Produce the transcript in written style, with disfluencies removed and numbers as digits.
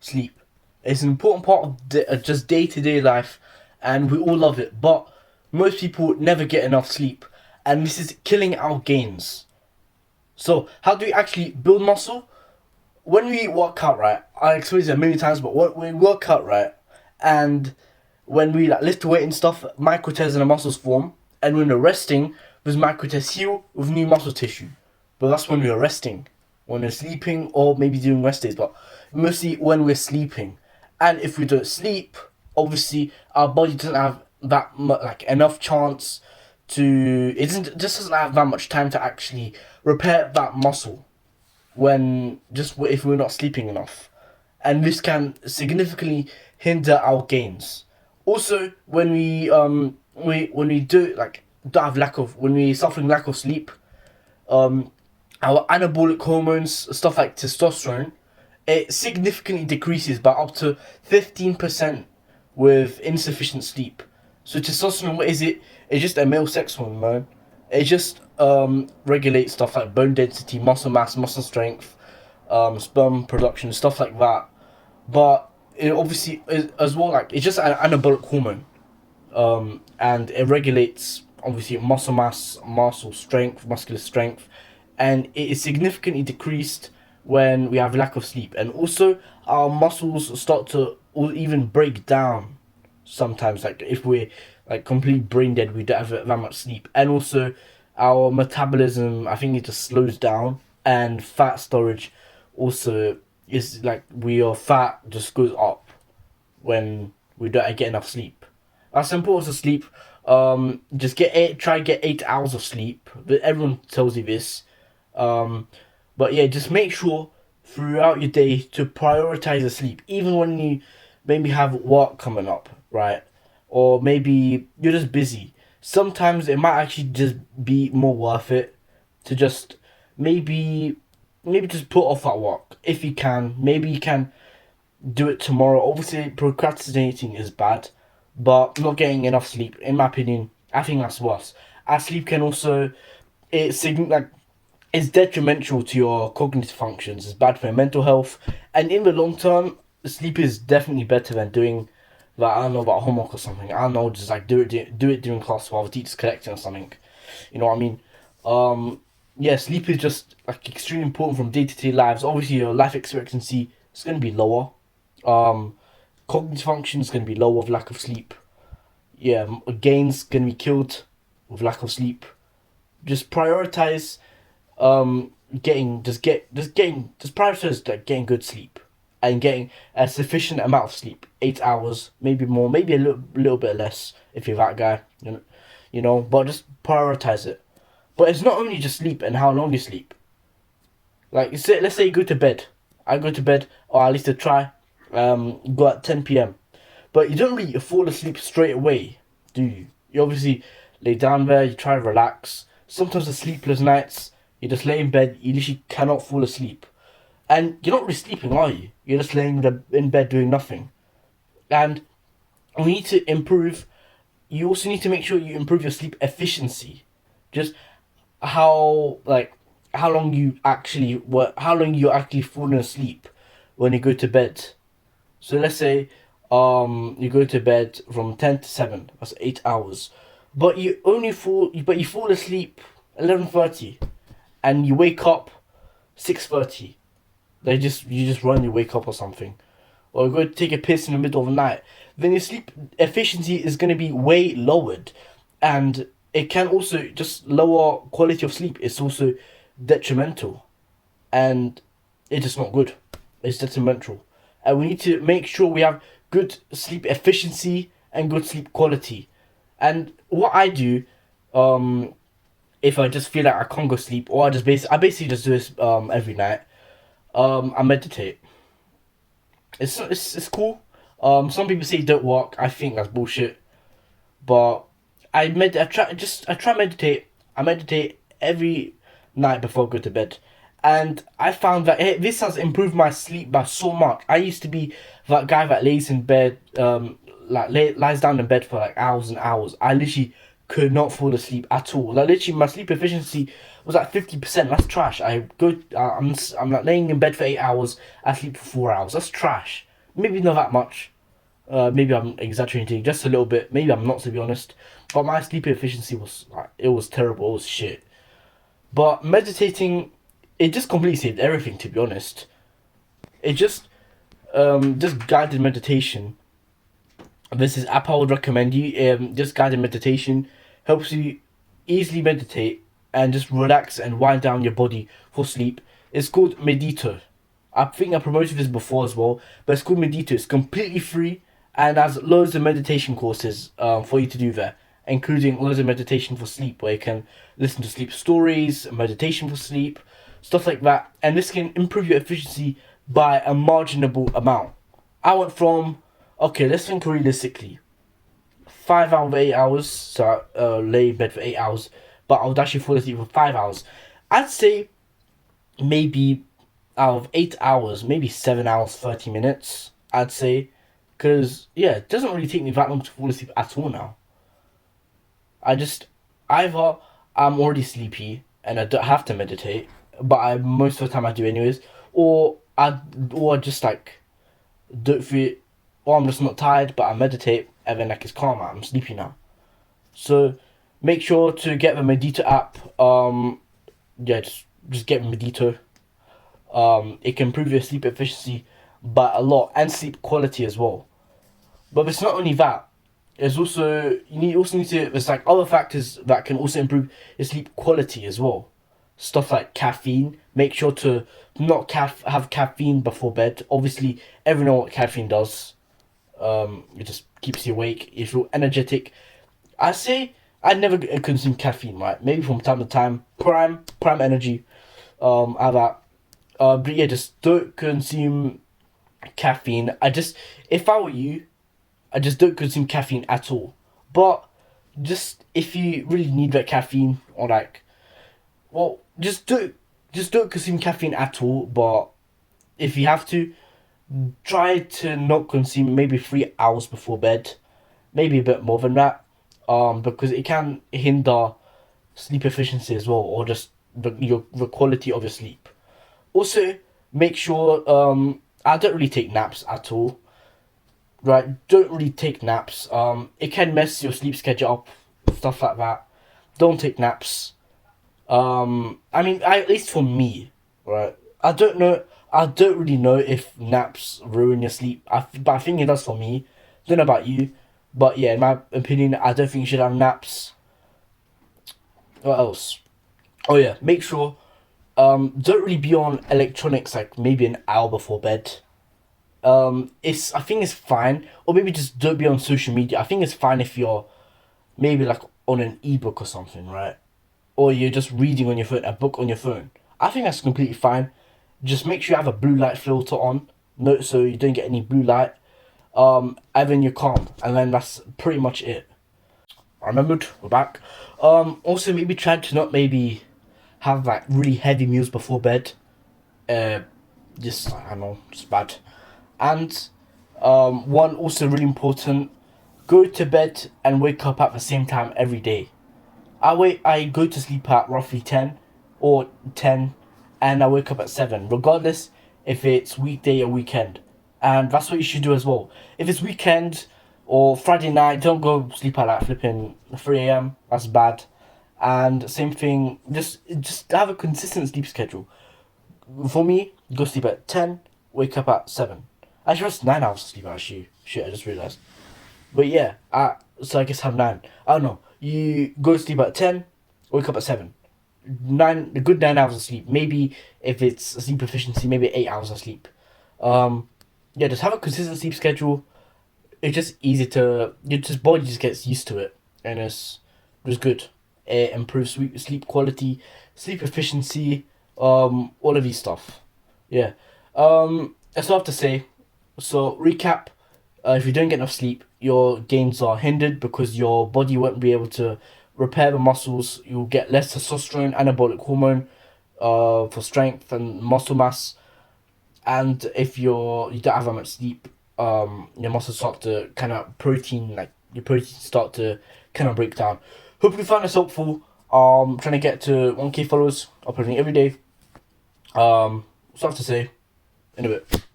sleep. It's an important part of just day-to-day life, and we all love it. But most people never get enough sleep, and this is killing our gains. So, how do we actually build muscle? When we work out, right? I explained it a million times, but when we work out, right, and when we like lift weight and stuff, micro tears in the muscles form, and when we're resting, those micro tears heal with new muscle tissue. But that's when we're resting, when we're sleeping, or maybe doing rest days. But mostly when we're sleeping, and if we don't sleep, obviously our body doesn't have that much, like enough chance to. It doesn't just doesn't have that much time to actually repair that muscle when just if we're not sleeping enough, and this can significantly hinder our gains. Also, when we do like don't have lack of when we suffering lack of sleep, um, our anabolic hormones, stuff like testosterone, it significantly decreases by up to 15% with insufficient sleep. So testosterone, what is it? It's just a male sex hormone, man. It just regulates stuff like bone density, muscle mass, muscle strength, sperm production, stuff like that. But it obviously is as well, like it's just an anabolic hormone, and it regulates obviously muscle mass, muscle strength, muscular strength, and it is significantly decreased when we have lack of sleep, and also our muscles start to or even break down sometimes. Like if we're like completely brain dead, we don't have that much sleep, and also our metabolism, I think it just slows down, and fat storage also is like we are fat just goes up when we don't get enough sleep. That's important to sleep. Just try get 8 hours of sleep. But everyone tells you this. Um, but yeah, just make sure throughout your day to prioritize the sleep, even when you maybe have work coming up, right? Or maybe you're just busy. Sometimes it might actually just be more worth it to just maybe just put off that work if you can. Maybe you can do it tomorrow. Obviously, procrastinating is bad, but not getting enough sleep, in my opinion, I think that's worse. As sleep can also, like it's detrimental to your cognitive functions. It's bad for your mental health, and in the long term, sleep is definitely better than doing like I don't know about homework or something. I don't know, just like do it during class while the teacher's collecting or something. You know what I mean? Um, yeah, sleep is just like extremely important from day to day lives. Obviously, your life expectancy is going to be lower. Um, Cognitive function is going to be lower with lack of sleep. Yeah, gains going to be killed with lack of sleep. Just prioritize just prioritize like getting good sleep and getting a sufficient amount of sleep, 8 hours, maybe more, maybe a little bit less if you're that guy, but just prioritize it. But it's not only just sleep and how long you sleep. Like let's say you go to bed. I go to bed, or at least I try. Go at 10 p.m. But you don't really fall asleep straight away, do you? You obviously lay down there. You try to relax. Sometimes the sleepless nights, you just lay in bed. You literally cannot fall asleep, and you're not really sleeping, are you? You're just laying in bed doing nothing. And we need to improve. You also need to make sure you improve your sleep efficiency. Just how like how long you actually falling asleep when you go to bed. So let's say you go to bed from 10 to 7. That's 8 hours, but you fall asleep 11:30, and you wake up 6:30. You just run, you wake up or something, or you go take a piss in the middle of the night. Then your sleep efficiency is going to be way lowered, and it can also just lower quality of sleep. It's also detrimental, and it's just not good. It's detrimental, and we need to make sure we have good sleep efficiency and good sleep quality. And what I do, if I just feel like I can't go sleep, or I basically just do this every night. I meditate. It's cool. Some people say it don't work. I think that's bullshit. But I try meditate. I meditate every night before I go to bed, and I found that this has improved my sleep by so much. I used to be that guy that lays in bed, lies down in bed for like hours and hours. I literally could not fall asleep at all. Like literally, my sleep efficiency was at 50%. That's trash. I'm like laying in bed for 8 hours. I sleep for 4 hours. That's trash. maybe not that much. Maybe I'm exaggerating just a little bit. Maybe I'm not, to be honest. But my sleep efficiency was like, it was terrible. It was shit. But meditating, it just completely saved everything. To be honest, it just guided meditation. This is app I would recommend you. Just guided meditation helps you easily meditate and just relax and wind down your body for sleep. It's called Medito. I think I promoted this before as well, but it's called Medito. It's completely free and has loads of meditation courses for you to do there, including loads of meditation for sleep, where you can listen to sleep stories, meditation for sleep, stuff like that. And this can improve your efficiency by a marginable amount. I went from, okay, let's think realistically, 5 out of 8 hours, so I lay in bed for 8 hours, but I would actually fall asleep for 5 hours. I'd say maybe out of 8 hours, maybe 7 hours, 30 minutes, I'd say. Because, yeah, it doesn't really take me that long to fall asleep at all now. I just, either I'm already sleepy and I don't have to meditate, but most of the time I do anyways, or I just like don't feel, or I'm just not tired, but I meditate and then like it's calm, I'm sleepy now. So make sure to get the Medito app. Yeah, just get Medito. It can improve your sleep efficiency by a lot and sleep quality as well. But it's not only that. There's also you need to. There's like other factors that can also improve your sleep quality as well. Stuff like caffeine. Make sure to not have caffeine before bed. Obviously, everyone knows what caffeine does. It just keeps you awake. You feel energetic. I say I never consume caffeine. Right, maybe from time to time. Prime energy. Have that. But yeah, just don't consume caffeine. If I were you, I just don't consume caffeine at all. But just if you really need that caffeine, or like, well, just don't consume caffeine at all. But if you have to, try to not consume maybe 3 hours before bed, maybe a bit more than that. Because it can hinder sleep efficiency as well, or just the quality of your sleep. Also, make sure I don't really take naps at all. Right, don't really take naps. It can mess your sleep schedule up, stuff like that. Don't take naps. I mean, at least for me, right? I don't know. I don't really know if naps ruin your sleep. But I think it does for me. Don't know about you, but yeah, in my opinion, I don't think you should have naps. What else? Oh yeah, make sure don't really be on electronics like maybe an hour before bed. It's I think it's fine, or maybe just don't be on social media. I think it's fine if you're maybe like on an ebook or something, right? Or you're just reading on your phone, a book on your phone. I think that's completely fine. Just make sure you have a blue light filter on, no, so you don't get any blue light. And then you're calm, and then that's pretty much it. I remembered, we're back. Also maybe try to not maybe have like really heavy meals before bed. Uh, just I don't know, it's bad. And one also really important, go to bed and wake up at the same time every day. I go to sleep at roughly 10 or 10, and I wake up at 7, regardless if it's weekday or weekend. And that's what you should do as well. If it's weekend or Friday night, don't go sleep at like flipping 3 a.m. That's bad. And same thing, just have a consistent sleep schedule. For me, go sleep at 10, wake up at 7. Actually, that's 9 hours of sleep actually. Shit, I just realised. But yeah, so I guess have 9. I don't know. You go to sleep at 10, wake up at 7. A good 9 hours of sleep. Maybe if it's sleep efficiency, maybe 8 hours of sleep. Yeah, just have a consistent sleep schedule. It's just easy to, your just body just gets used to it, and it's just good. It improves sleep quality, sleep efficiency, all of these stuff. Yeah. That's all I have to say. So recap, if you don't get enough sleep, your gains are hindered because your body won't be able to repair the muscles. You'll get less testosterone, anabolic hormone, for strength and muscle mass. And if you don't have that much sleep, your muscles start to kind of your protein start to kind of break down. Hope you found this helpful. Trying to get to 1K followers, uploading every day. So I have to say, in a bit.